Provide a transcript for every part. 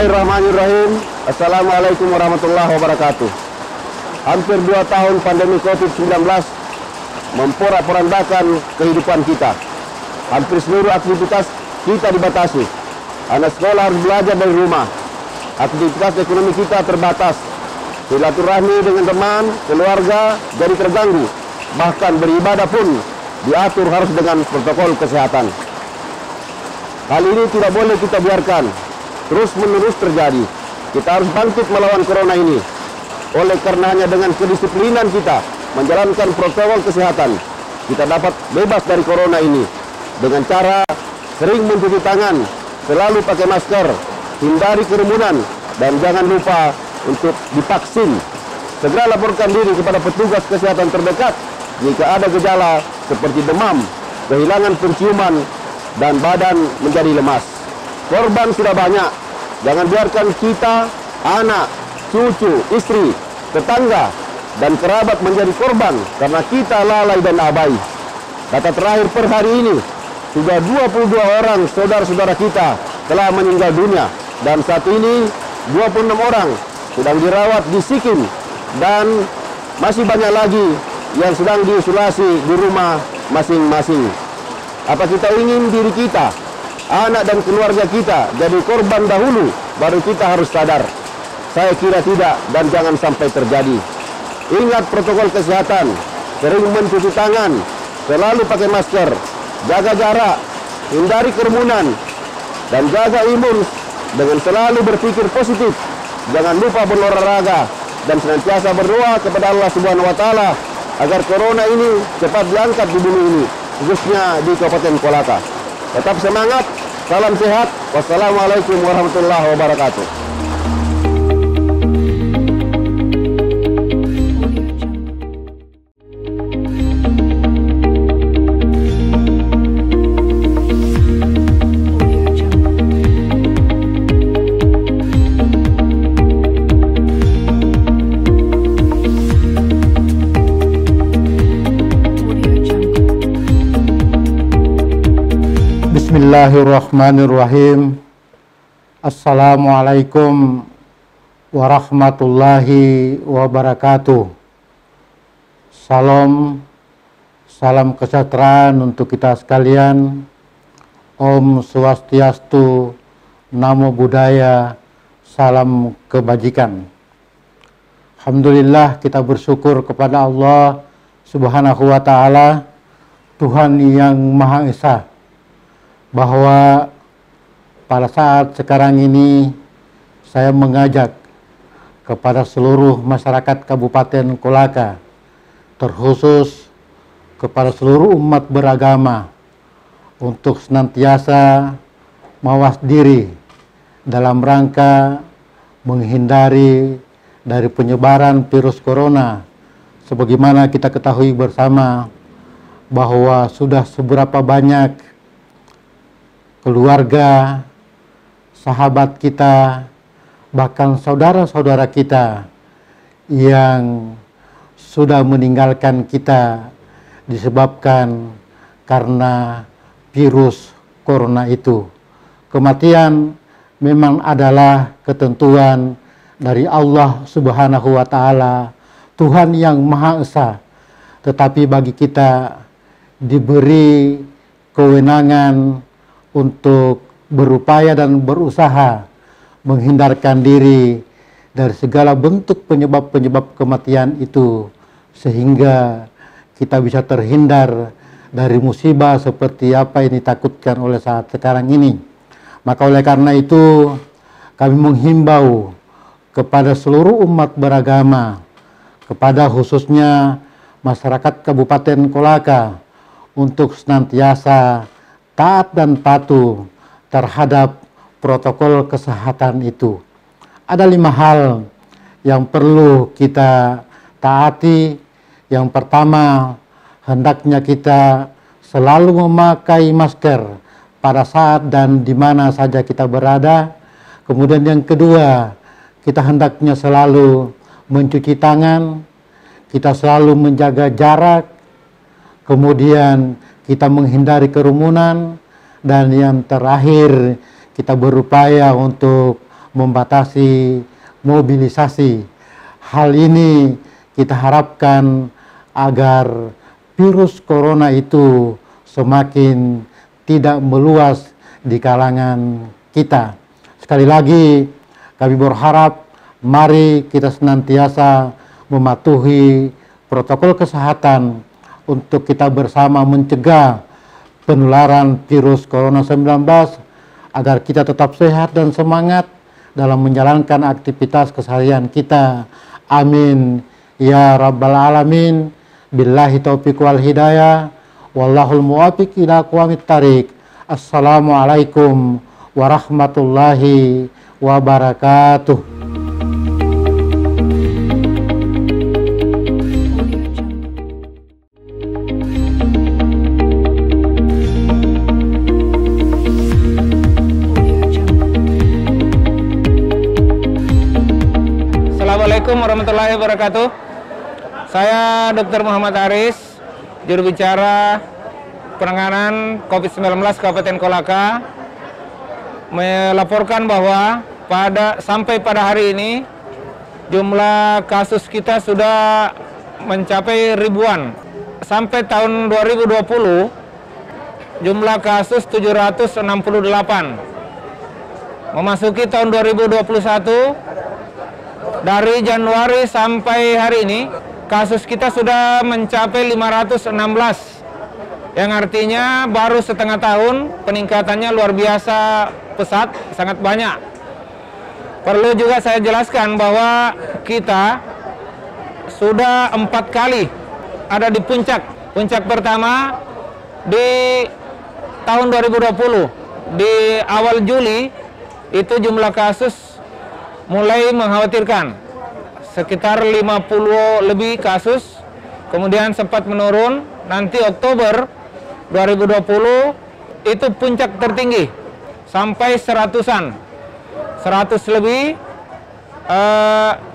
Bismillahirrahmanirrahim. Assalamualaikum warahmatullahi wabarakatuh. Hampir 2 tahun pandemi COVID-19 memporak-porandakan kehidupan kita. Hampir seluruh aktivitas kita dibatasi. Anak sekolah harus belajar dari rumah. Aktivitas ekonomi kita terbatas. Silaturahmi dengan teman, keluarga jadi terganggu. Bahkan beribadah pun diatur harus dengan protokol kesehatan. Hal ini tidak boleh kita biarkan terus-menerus terjadi. Kita harus bangkit melawan corona ini. Oleh karenanya dengan kedisiplinan kita menjalankan protokol kesehatan, kita dapat bebas dari corona ini dengan cara sering mencuci tangan, selalu pakai masker, hindari kerumunan, dan jangan lupa untuk divaksin. Segera laporkan diri kepada petugas kesehatan terdekat jika ada gejala seperti demam, kehilangan penciuman, dan badan menjadi lemas. Korban sudah banyak. Jangan biarkan kita, anak, cucu, istri, tetangga, dan kerabat menjadi korban karena kita lalai dan abai. Data terakhir per hari ini, sudah 22 orang saudara-saudara kita telah meninggal dunia. Dan saat ini 26 orang sedang dirawat di Sikim. Dan masih banyak lagi yang sedang diisolasi di rumah masing-masing. Apa kita ingin diri kita, anak dan keluarga kita jadi korban dahulu, baru kita harus sadar? Saya kira tidak, dan jangan sampai terjadi. Ingat protokol kesehatan, sering mencuci tangan, selalu pakai masker, jaga jarak, hindari kerumunan, dan jaga imun dengan selalu berpikir positif. Jangan lupa berolahraga dan senantiasa berdoa kepada Allah Subhanahu wa Ta'ala agar corona ini cepat diangkat di bumi ini, khususnya di Kabupaten Kolaka. Tetap semangat, salam sehat, wassalamualaikum warahmatullahi wabarakatuh. Bismillahirrahmanirrahim. Assalamualaikum warahmatullahi wabarakatuh. Salam kesejahteraan untuk kita sekalian. Om Swastiastu, Namo Buddhaya, salam kebajikan. Alhamdulillah, kita bersyukur kepada Allah Subhanahu wa Ta'ala, Tuhan yang Maha Esa, bahwa pada saat sekarang ini saya mengajak kepada seluruh masyarakat Kabupaten Kolaka, terkhusus kepada seluruh umat beragama, untuk senantiasa mawas diri dalam rangka menghindari dari penyebaran virus corona. Sebagaimana kita ketahui bersama bahwa sudah seberapa banyak keluarga, sahabat kita, bahkan saudara-saudara kita yang sudah meninggalkan kita disebabkan karena virus corona itu. Kematian memang adalah ketentuan dari Allah Subhanahu wa Ta'ala, Tuhan yang Maha Esa. Tetapi bagi kita diberi kewenangan untuk berupaya dan berusaha menghindarkan diri dari segala bentuk penyebab-penyebab kematian itu, sehingga kita bisa terhindar dari musibah seperti apa yang ditakutkan oleh saat sekarang ini. Maka oleh karena itu kami menghimbau kepada seluruh umat beragama, kepada khususnya masyarakat Kabupaten Kolaka, untuk senantiasa taat dan patuh terhadap protokol kesehatan itu. Ada 5 hal yang perlu kita taati. Yang pertama, hendaknya kita selalu memakai masker pada saat dan di mana saja kita berada. Kemudian yang kedua, kita hendaknya selalu mencuci tangan, kita selalu menjaga jarak, kemudian kita menghindari kerumunan, dan yang terakhir kita berupaya untuk membatasi mobilisasi. Hal ini kita harapkan agar virus corona itu semakin tidak meluas di kalangan kita. Sekali lagi kami berharap mari kita senantiasa mematuhi protokol kesehatan untuk kita bersama mencegah penularan virus corona 19 agar kita tetap sehat dan semangat dalam menjalankan aktivitas keseharian kita. Amin ya rabbal alamin. Billahi taufiq wal hidayah. Wallahul muwaffiq ila aqwamit thariq. Assalamualaikum warahmatullahi wabarakatuh. Assalamualaikum warahmatullahi wabarakatuh. Saya Dr. Muhammad Aris, juru bicara penanganan COVID-19 Kabupaten Kolaka, melaporkan bahwa sampai pada hari ini jumlah kasus kita sudah mencapai ribuan. Sampai tahun 2020 jumlah kasus 768. Memasuki tahun 2021, dari Januari sampai hari ini kasus kita sudah mencapai 516, yang artinya baru setengah tahun peningkatannya luar biasa pesat, sangat banyak. Perlu juga saya jelaskan bahwa kita sudah 4 kali ada di puncak. Puncak pertama di tahun 2020, di awal Juli itu jumlah kasus mulai mengkhawatirkan, sekitar 50 lebih kasus, kemudian sempat menurun. Nanti Oktober 2020 itu puncak tertinggi sampai 100-an, 100 lebih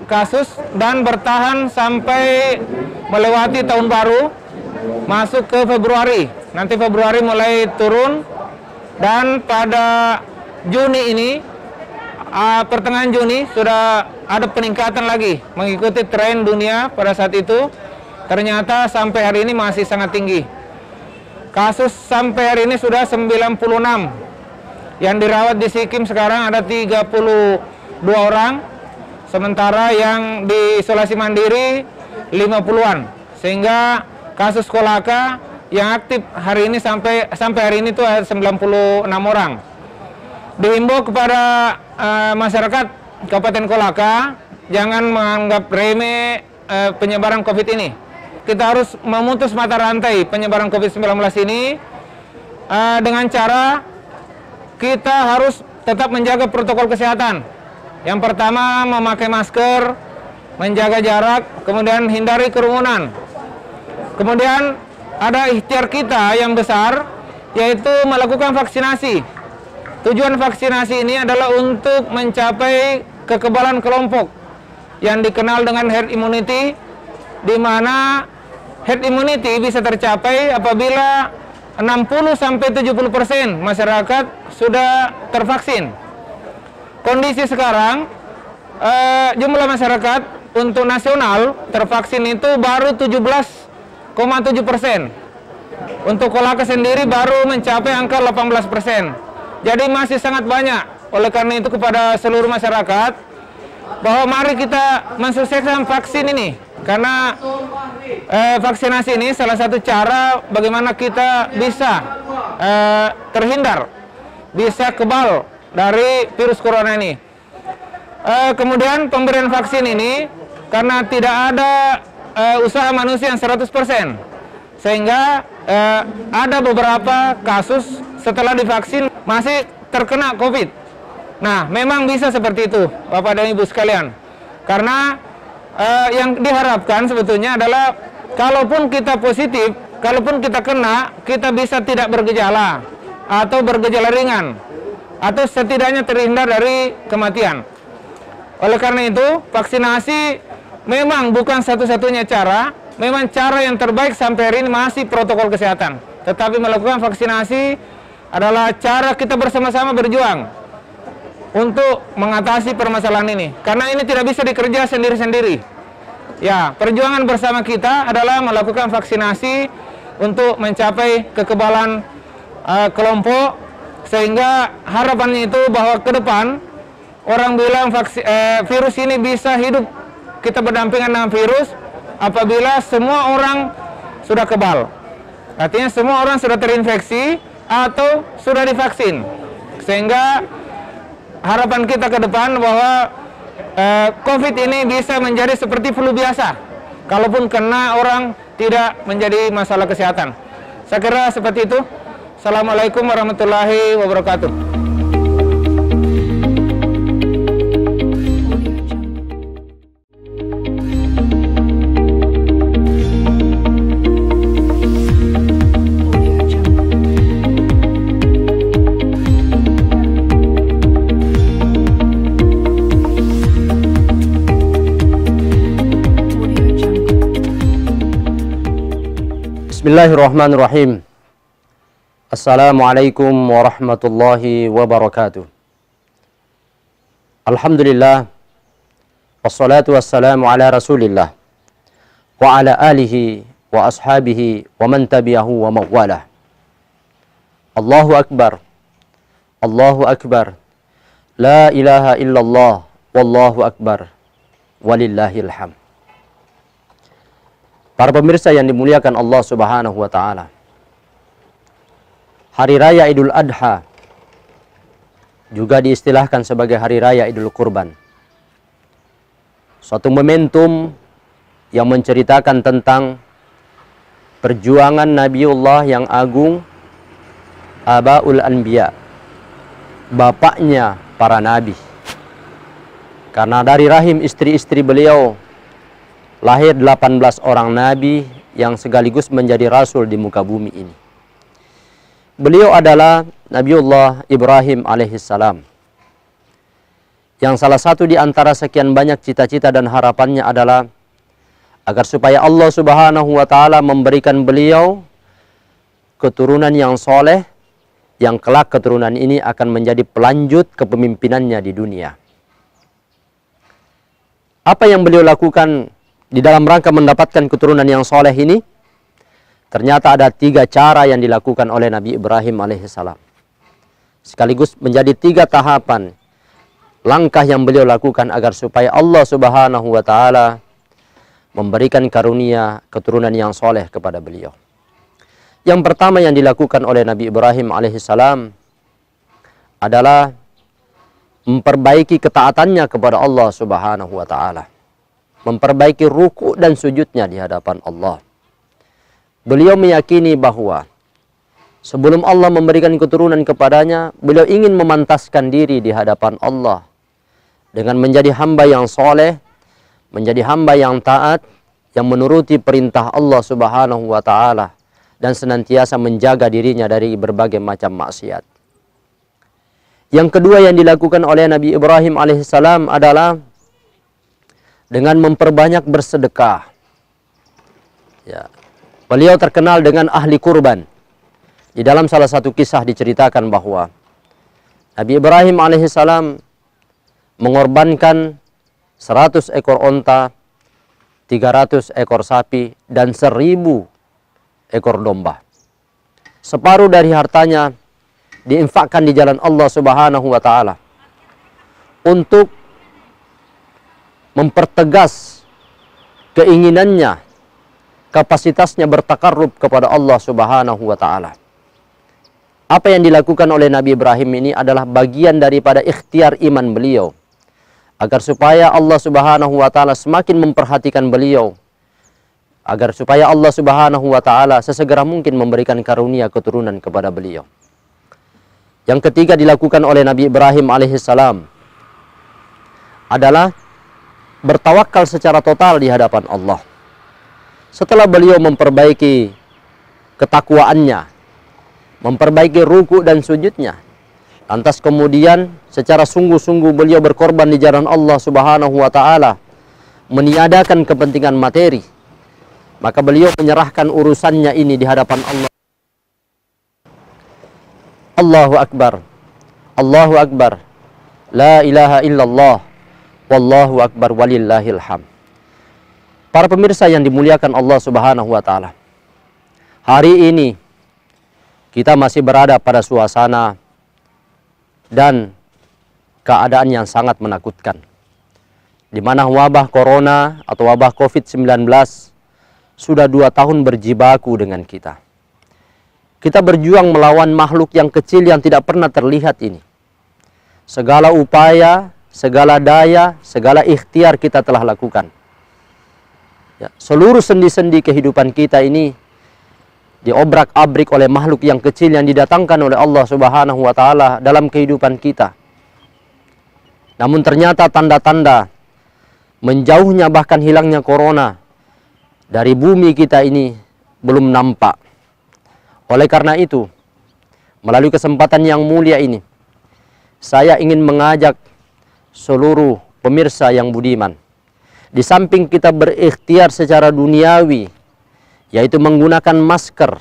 kasus, dan bertahan sampai melewati tahun baru, masuk ke Februari. Nanti Februari mulai turun, dan pada Juni ini, pertengahan Juni sudah ada peningkatan lagi mengikuti tren dunia pada saat itu. Ternyata sampai hari ini masih sangat tinggi. Kasus sampai hari ini sudah 96. Yang dirawat di Sikim sekarang ada 32 orang. Sementara yang di isolasi mandiri 50-an. Sehingga kasus Kolaka yang aktif hari ini sampai hari ini itu 96 orang. Dihimbau kepada masyarakat Kabupaten Kolaka jangan menganggap remeh penyebaran COVID ini. Kita harus memutus mata rantai penyebaran COVID-19 ini dengan cara kita harus tetap menjaga protokol kesehatan. Yang pertama, memakai masker, menjaga jarak, kemudian hindari kerumunan. Kemudian ada ikhtiar kita yang besar, yaitu melakukan vaksinasi. Tujuan vaksinasi ini adalah untuk mencapai kekebalan kelompok yang dikenal dengan herd immunity, di mana herd immunity bisa tercapai apabila 60-70% masyarakat sudah tervaksin. Kondisi sekarang jumlah masyarakat untuk nasional tervaksin itu baru 17,7%. Untuk Kolaka sendiri baru mencapai angka 18%. Jadi masih sangat banyak. Oleh karena itu kepada seluruh masyarakat bahwa mari kita mensukseskan vaksin ini, karena vaksinasi ini salah satu cara bagaimana kita bisa terhindar, bisa kebal dari virus corona ini. Kemudian pemberian vaksin ini karena tidak ada usaha manusia yang 100%, sehingga ada beberapa kasus setelah divaksin masih terkena COVID. Nah, memang bisa seperti itu, Bapak dan Ibu sekalian. Karena yang diharapkan sebetulnya adalah kalaupun kita positif, kalaupun kita kena, kita bisa tidak bergejala atau bergejala ringan, atau setidaknya terhindar dari kematian. Oleh karena itu, vaksinasi memang bukan satu-satunya cara. Memang cara yang terbaik sampai hari ini masih protokol kesehatan. Tetapi melakukan vaksinasi adalah cara kita bersama-sama berjuang untuk mengatasi permasalahan ini. Karena ini tidak bisa dikerja sendiri-sendiri. Ya, perjuangan bersama kita adalah melakukan vaksinasi untuk mencapai kekebalan kelompok, sehingga harapannya itu bahwa ke depan orang bilang virus ini bisa hidup, kita berdampingan dengan virus apabila semua orang sudah kebal. Artinya semua orang sudah terinfeksi atau sudah divaksin. Sehingga harapan kita ke depan bahwa COVID ini bisa menjadi seperti flu biasa. Kalaupun kena orang tidak menjadi masalah kesehatan. Saya kira seperti itu. Assalamualaikum warahmatullahi wabarakatuh. Bismillahirrahmanirrahim. Assalamualaikum warahmatullahi wabarakatuh. Alhamdulillah, wassalatu wassalamu ala rasulillah wa ala alihi wa ashabihi wa man tabi'ahu wa mawalah. Allahu akbar, Allahu akbar, la ilaha illallah, wallahu akbar, walillahil hamd. Para pemirsa yang dimuliakan Allah Subhanahu wa taala. Hari raya Idul Adha juga diistilahkan sebagai hari raya Idul Kurban. Suatu momentum yang menceritakan tentang perjuangan Nabiullah yang agung, Abaul Anbiya, bapaknya para nabi. Karena dari rahim istri-istri beliau lahir 18 orang nabi yang sekaligus menjadi rasul di muka bumi ini. Beliau adalah Nabiullah Ibrahim alaihissalam, yang salah satu di antara sekian banyak cita-cita dan harapannya adalah agar supaya Allah Subhanahu wa taala memberikan beliau keturunan yang soleh, yang kelak keturunan ini akan menjadi pelanjut kepemimpinannya di dunia. Apa yang beliau lakukan di dalam rangka mendapatkan keturunan yang soleh ini? Ternyata ada 3 cara yang dilakukan oleh Nabi Ibrahim alaihissalam. Sekaligus menjadi 3 tahapan langkah yang beliau lakukan agar supaya Allah Subhanahu wa taala memberikan karunia keturunan yang soleh kepada beliau. Yang pertama yang dilakukan oleh Nabi Ibrahim alaihissalam adalah memperbaiki ketaatannya kepada Allah Subhanahu wa taala. Memperbaiki ruku dan sujudnya di hadapan Allah. Beliau meyakini bahwa sebelum Allah memberikan keturunan kepadanya, beliau ingin memantaskan diri di hadapan Allah dengan menjadi hamba yang soleh, menjadi hamba yang taat, yang menuruti perintah Allah Subhanahu wa taala dan senantiasa menjaga dirinya dari berbagai macam maksiat. Yang kedua yang dilakukan oleh Nabi Ibrahim alaihissalam adalah dengan memperbanyak bersedekah. Ya. Beliau terkenal dengan ahli kurban. Di dalam salah satu kisah diceritakan bahwa Nabi Ibrahim alaihissalam mengorbankan 100 ekor onta, 300 ekor sapi, dan 1000 ekor domba. Separuh dari hartanya diinfakkan di jalan Allah Subhanahu wa taala untuk mempertegas keinginannya, kapasitasnya bertakarrub kepada Allah Subhanahu wa taala. Apa yang dilakukan oleh Nabi Ibrahim ini adalah bagian daripada ikhtiar iman beliau, agar supaya Allah Subhanahu wa taala semakin memperhatikan beliau, agar supaya Allah Subhanahu wa taala sesegera mungkin memberikan karunia keturunan kepada beliau. Yang ketiga dilakukan oleh Nabi Ibrahim alaihissalam adalah bertawakal secara total di hadapan Allah. Setelah beliau memperbaiki ketakwaannya, memperbaiki ruku dan sujudnya, lantas kemudian secara sungguh-sungguh beliau berkorban di jalan Allah Subhanahu wa taala, meniadakan kepentingan materi, maka beliau menyerahkan urusannya ini di hadapan Allah. Allahu akbar, Allahu akbar, La ilaha illallah. Wallahu akbar walillahil hamd. Para pemirsa yang dimuliakan Allah Subhanahu wa taala. Hari ini kita masih berada pada suasana dan keadaan yang sangat menakutkan, di mana wabah corona atau wabah COVID-19 sudah 2 tahun berjibaku dengan kita. Kita berjuang melawan makhluk yang kecil yang tidak pernah terlihat ini. Segala upaya, segala daya, segala ikhtiar kita telah lakukan. Ya, seluruh sendi-sendi kehidupan kita ini diobrak-abrik oleh makhluk yang kecil yang didatangkan oleh Allah Subhanahu wa taala dalam kehidupan kita. Namun ternyata tanda-tanda menjauhnya bahkan hilangnya corona dari bumi kita ini belum nampak. Oleh karena itu, melalui kesempatan yang mulia ini, saya ingin mengajak seluruh pemirsa yang budiman, di samping kita berikhtiar secara duniawi, yaitu menggunakan masker,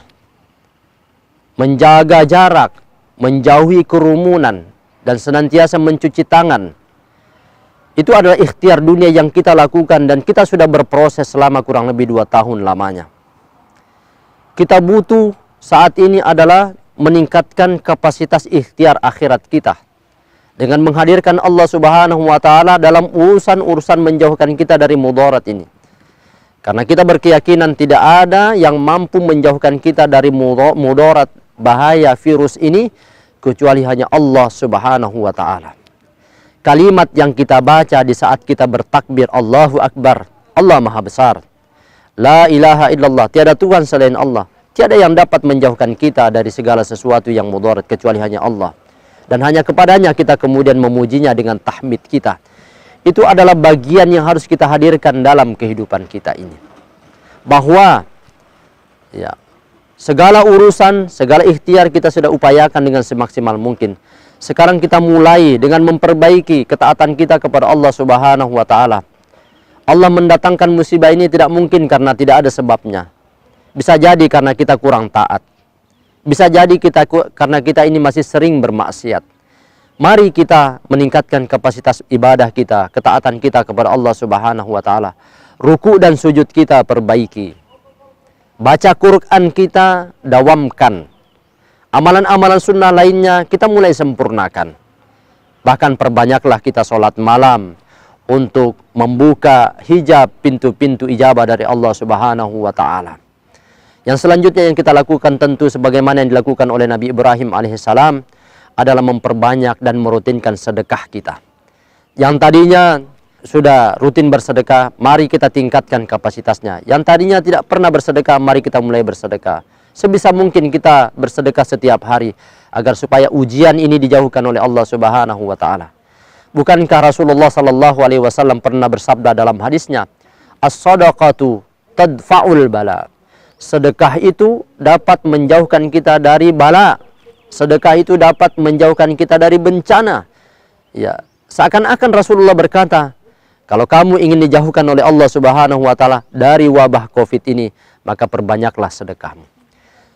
menjaga jarak, menjauhi kerumunan, dan senantiasa mencuci tangan. Itu adalah ikhtiar dunia yang kita lakukan dan kita sudah berproses selama kurang lebih 2 tahun lamanya. Kita butuh saat ini adalah meningkatkan kapasitas ikhtiar akhirat kita dengan menghadirkan Allah Subhanahu wa taala dalam urusan-urusan menjauhkan kita dari mudarat ini. Karena kita berkeyakinan tidak ada yang mampu menjauhkan kita dari mudarat bahaya virus ini kecuali hanya Allah Subhanahu wa taala. Kalimat yang kita baca di saat kita bertakbir Allahu Akbar, Allah Maha Besar. La ilaha illallah, tiada Tuhan selain Allah. Tiada yang dapat menjauhkan kita dari segala sesuatu yang mudarat kecuali hanya Allah. Dan hanya kepadanya kita kemudian memujinya dengan tahmid kita. Itu adalah bagian yang harus kita hadirkan dalam kehidupan kita ini. Bahwa ya, segala urusan, segala ikhtiar kita sudah upayakan dengan semaksimal mungkin. Sekarang kita mulai dengan memperbaiki ketaatan kita kepada Allah Subhanahu wa taala. Allah mendatangkan musibah ini tidak mungkin karena tidak ada sebabnya. Bisa jadi karena kita kurang taat. Bisa jadi karena kita ini masih sering bermaksiat. Mari kita meningkatkan kapasitas ibadah kita, ketaatan kita kepada Allah Subhanahu wa taala. Ruku dan sujud kita perbaiki. Baca Quran kita dawamkan. Amalan-amalan sunnah lainnya kita mulai sempurnakan. Bahkan perbanyaklah kita sholat malam untuk membuka hijab pintu-pintu ijabah dari Allah Subhanahu wa taala. Yang selanjutnya yang kita lakukan tentu sebagaimana yang dilakukan oleh Nabi Ibrahim alaihissalam adalah memperbanyak dan merutinkan sedekah kita. Yang tadinya sudah rutin bersedekah, mari kita tingkatkan kapasitasnya. Yang tadinya tidak pernah bersedekah, mari kita mulai bersedekah. Sebisa mungkin kita bersedekah setiap hari agar supaya ujian ini dijauhkan oleh Allah Subhanahu wa taala. Bukankah Rasulullah sallallahu alaihi wasallam pernah bersabda dalam hadisnya, "As-shadaqatu tadfa'ul bala." Sedekah itu dapat menjauhkan kita dari bala. Sedekah itu dapat menjauhkan kita dari bencana. Ya, seakan-akan Rasulullah berkata, kalau kamu ingin dijauhkan oleh Allah Subhanahu wa taala dari wabah Covid ini, maka perbanyaklah sedekahmu.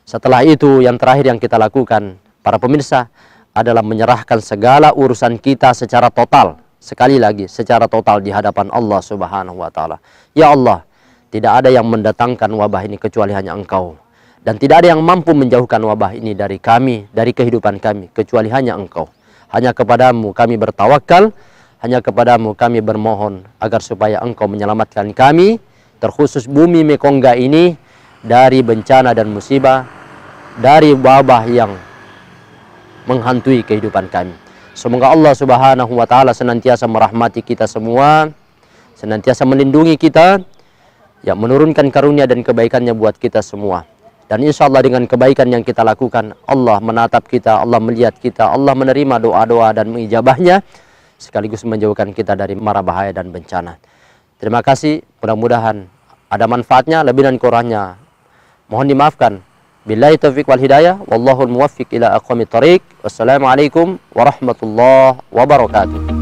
Setelah itu yang terakhir yang kita lakukan, para pemirsa, adalah menyerahkan segala urusan kita secara total. Sekali lagi, secara total di hadapan Allah Subhanahu wa taala. Ya Allah, tidak ada yang mendatangkan wabah ini kecuali hanya Engkau. Dan tidak ada yang mampu menjauhkan wabah ini dari kami, dari kehidupan kami, kecuali hanya Engkau. Hanya kepadamu kami bertawakal, hanya kepadamu kami bermohon agar supaya Engkau menyelamatkan kami, terkhusus bumi Mekongga ini, dari bencana dan musibah, dari wabah yang menghantui kehidupan kami. Semoga Allah Subhanahu wa taala senantiasa merahmati kita semua, senantiasa melindungi kita, ya, menurunkan karunia dan kebaikannya buat kita semua. Dan insya Allah dengan kebaikan yang kita lakukan, Allah menatap kita, Allah melihat kita, Allah menerima doa-doa dan mengijabahnya, sekaligus menjauhkan kita dari mara bahaya dan bencana. Terima kasih, mudah-mudahan ada manfaatnya, lebih dan kurangnya mohon dimaafkan. Billahi taufiq wal hidayah, wallahul muwaffiq ila aqwamit thariq. Wassalamualaikum warahmatullahi wabarakatuh.